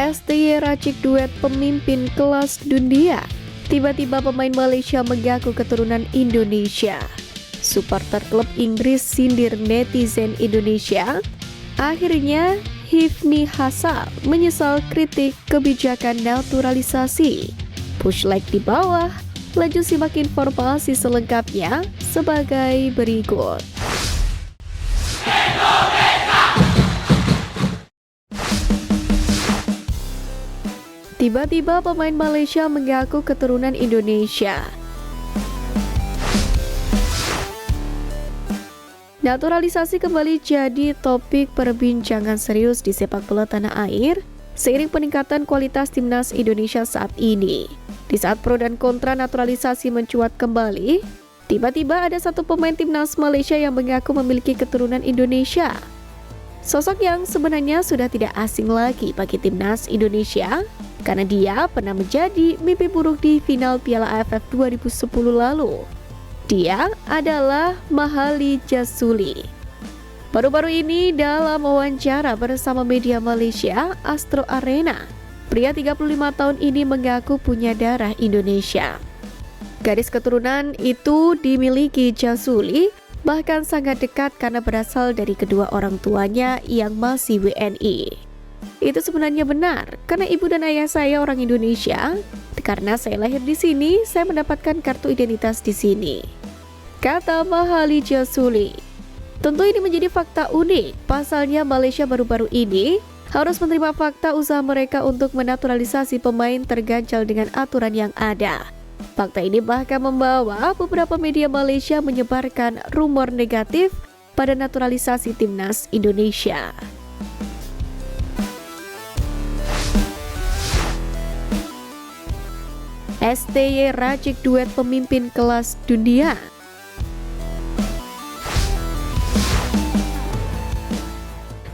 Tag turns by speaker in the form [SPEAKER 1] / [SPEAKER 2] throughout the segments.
[SPEAKER 1] STY racik duet pemimpin kelas dunia. Tiba-tiba pemain Malaysia mengaku keturunan Indonesia. Supporter klub Inggris sindir netizen Indonesia. Akhirnya Hifni Hassal menyesal kritik kebijakan naturalisasi. Push like di bawah. Lanjut simak informasi selengkapnya sebagai berikut. Tiba-tiba pemain Malaysia mengaku keturunan Indonesia. Naturalisasi kembali jadi topik perbincangan serius di sepak bola tanah air seiring peningkatan kualitas timnas Indonesia saat ini. Di saat pro dan kontra naturalisasi mencuat kembali, tiba-tiba ada satu pemain timnas Malaysia yang mengaku memiliki keturunan Indonesia. Sosok yang sebenarnya sudah tidak asing lagi bagi timnas Indonesia karena dia pernah menjadi mimpi buruk di final Piala AFF 2010 lalu. Dia adalah Mahali Jasuli. Baru-baru ini dalam wawancara bersama media Malaysia, Astro Arena, pria 35 tahun ini mengaku punya darah Indonesia. Garis keturunan itu dimiliki Jasuli, bahkan sangat dekat karena berasal dari kedua orang tuanya yang masih WNI. Itu sebenarnya benar, karena ibu dan ayah saya orang Indonesia. Karena saya lahir di sini, saya mendapatkan kartu identitas di sini, kata Mahali Jasuli. Tentu ini menjadi fakta unik, pasalnya Malaysia baru-baru ini harus menerima fakta usaha mereka untuk menaturalisasi pemain terganjal dengan aturan yang ada. Fakta ini bahkan membawa beberapa media Malaysia menyebarkan rumor negatif pada naturalisasi timnas Indonesia. STY racik duet pemimpin kelas dunia.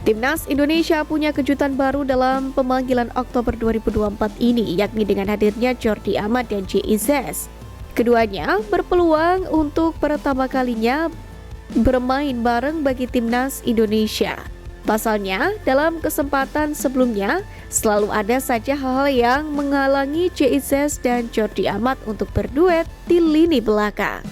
[SPEAKER 1] Timnas Indonesia punya kejutan baru dalam pemanggilan Oktober 2024 ini, yakni dengan hadirnya Jordi Amat dan J. Izzes. Keduanya berpeluang untuk pertama kalinya bermain bareng bagi Timnas Indonesia. Pasalnya, dalam kesempatan sebelumnya, selalu ada saja hal-hal yang menghalangi J. Izzes dan Jordi Amat untuk berduet di lini belakang.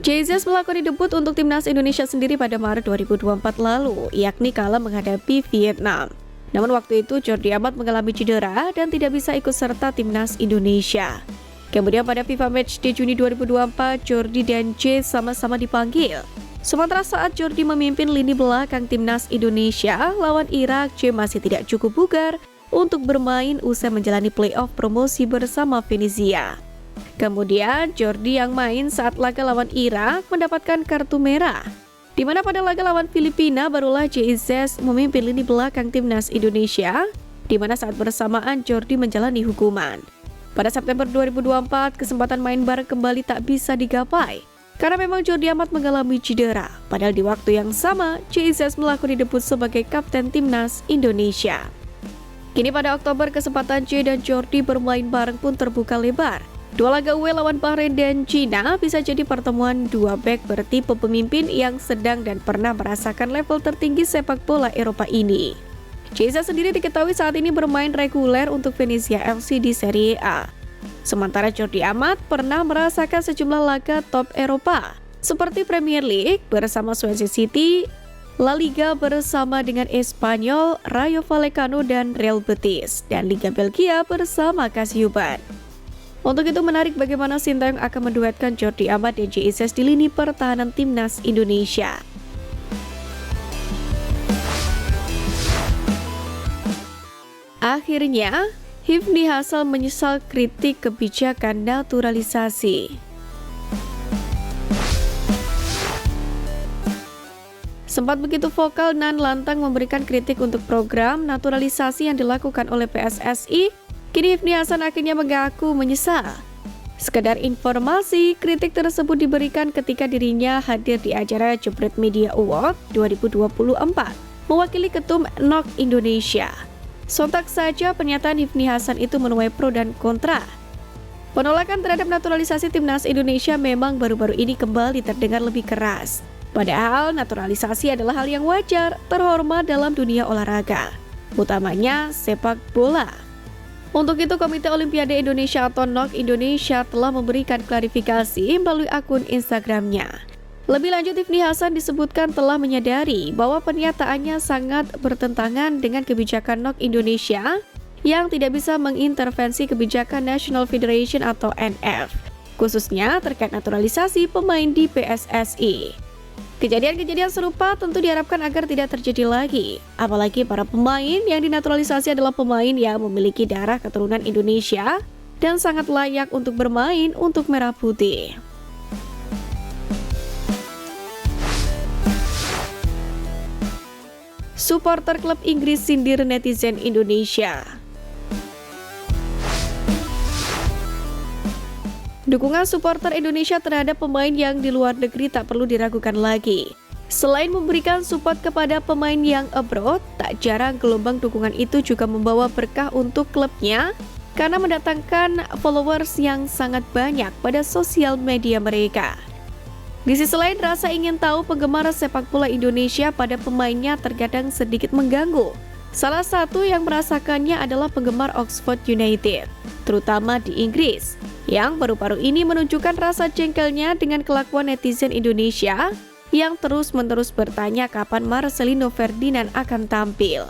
[SPEAKER 1] J. Izzes melakukan debut untuk Timnas Indonesia sendiri pada Maret 2024 lalu, yakni kala menghadapi Vietnam. Namun waktu itu Jordi Amat mengalami cedera dan tidak bisa ikut serta Timnas Indonesia. Kemudian pada FIFA Matchday Juni 2024, Jordi dan J sama-sama dipanggil. Sementara saat Jordi memimpin lini belakang Timnas Indonesia lawan Irak, J masih tidak cukup bugar untuk bermain usai menjalani playoff promosi bersama Venezia. Kemudian Jordi yang main saat laga lawan Irak mendapatkan kartu merah, di mana pada laga lawan Filipina barulah J. Izzes memimpin lini belakang Timnas Indonesia, di mana saat bersamaan Jordi menjalani hukuman. Pada September 2024, kesempatan main bareng kembali tak bisa digapai karena memang Jordi Amat mengalami cedera. Padahal di waktu yang sama, J. Izzes melakukan debut sebagai kapten Timnas Indonesia. Kini pada Oktober, kesempatan J dan Jordi bermain bareng pun terbuka lebar. Dua laga UE lawan Bahrain dan Cina bisa jadi pertemuan dua bek bertipe pemimpin yang sedang dan pernah merasakan level tertinggi sepak bola Eropa ini. J. Izzes sendiri diketahui saat ini bermain reguler untuk Venezia FC di Serie A. Sementara Jordi Amat pernah merasakan sejumlah laga top Eropa, seperti Premier League bersama Swansea City, La Liga bersama dengan Espanyol, Rayo Vallecano dan Real Betis, dan Liga Belgia bersama Kasihubad. Untuk itu menarik bagaimana Sintayong akan menduetkan Jordi Amat dan J. Izzes di lini pertahanan Timnas Indonesia. Akhirnya, Hifni Hassal menyesal kritik kebijakan naturalisasi. Sempat begitu vokal dan lantang memberikan kritik untuk program naturalisasi yang dilakukan oleh PSSI, kini Hifni Hassal akhirnya mengaku menyesal. Sekedar informasi, kritik tersebut diberikan ketika dirinya hadir di acara Jebret Media Award 2024, mewakili ketum NOC Indonesia. Sontak saja pernyataan Hifni Hassal itu menuai pro dan kontra. Penolakan terhadap naturalisasi Timnas Indonesia memang baru-baru ini kembali terdengar lebih keras. Padahal naturalisasi adalah hal yang wajar, terhormat dalam dunia olahraga. utamanya sepak bola. Untuk itu, Komite Olimpiade Indonesia atau NOC Indonesia telah memberikan klarifikasi melalui akun Instagramnya. Lebih lanjut, Hifni Hasan disebutkan telah menyadari bahwa pernyataannya sangat bertentangan dengan kebijakan NOC Indonesia yang tidak bisa mengintervensi kebijakan National Federation atau NF, khususnya terkait naturalisasi pemain di PSSI. Kejadian-kejadian serupa tentu diharapkan agar tidak terjadi lagi, apalagi para pemain yang dinaturalisasi adalah pemain yang memiliki darah keturunan Indonesia dan sangat layak untuk bermain untuk Merah Putih. Supporter klub Inggris sindir netizen Indonesia. Dukungan supporter Indonesia terhadap pemain yang di luar negeri tak perlu diragukan lagi. Selain memberikan support kepada pemain yang abroad, tak jarang gelombang dukungan itu juga membawa berkah untuk klubnya karena mendatangkan followers yang sangat banyak pada sosial media mereka. Di sisi lain, rasa ingin tahu penggemar sepak bola Indonesia pada pemainnya terkadang sedikit mengganggu. Salah satu yang merasakannya adalah penggemar Oxford United, terutama di Inggris, yang baru-baru ini menunjukkan rasa jengkelnya dengan kelakuan netizen Indonesia yang terus-menerus bertanya kapan Marcelino Ferdinand akan tampil.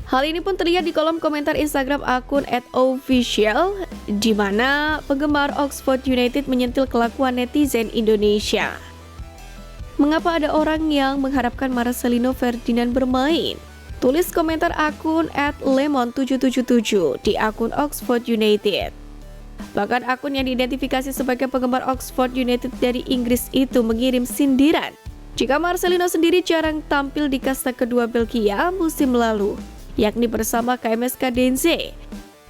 [SPEAKER 1] Hal ini pun terlihat di kolom komentar Instagram akun @official, di mana penggemar Oxford United menyentil kelakuan netizen Indonesia. Mengapa ada orang yang mengharapkan Marcelino Ferdinand bermain? Tulis komentar akun @lemon777 di akun Oxford United. Bahkan akun yang diidentifikasi sebagai penggemar Oxford United dari Inggris itu mengirim sindiran jika Marcelino sendiri jarang tampil di kasta kedua Belgia musim lalu, yakni bersama KMS Kadense.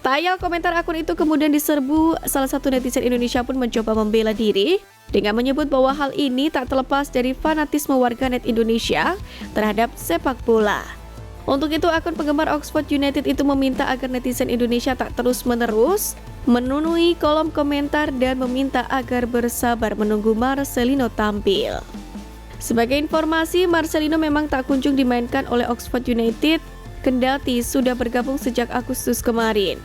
[SPEAKER 1] Tayal komentar akun itu kemudian diserbu, salah satu netizen Indonesia pun mencoba membela diri dengan menyebut bahwa hal ini tak terlepas dari fanatisme warganet Indonesia terhadap sepak bola. Untuk itu, akun penggemar Oxford United itu meminta agar netizen Indonesia tak terus-menerus memenuhi kolom komentar dan meminta agar bersabar menunggu Marcelino tampil. Sebagai informasi, Marcelino memang tak kunjung dimainkan oleh Oxford United, kendati sudah bergabung sejak Agustus kemarin.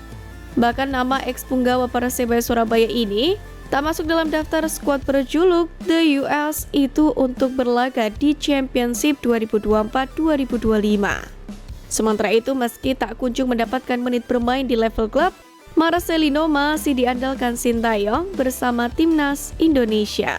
[SPEAKER 1] Bahkan nama ex-punggawa Persebaya Surabaya ini tak masuk dalam daftar skuad berjuluk The US itu untuk berlaga di Championship 2024-2025. Sementara itu, meski tak kunjung mendapatkan menit bermain di level klub, Marcelino masih diandalkan Sintayong bersama timnas Indonesia.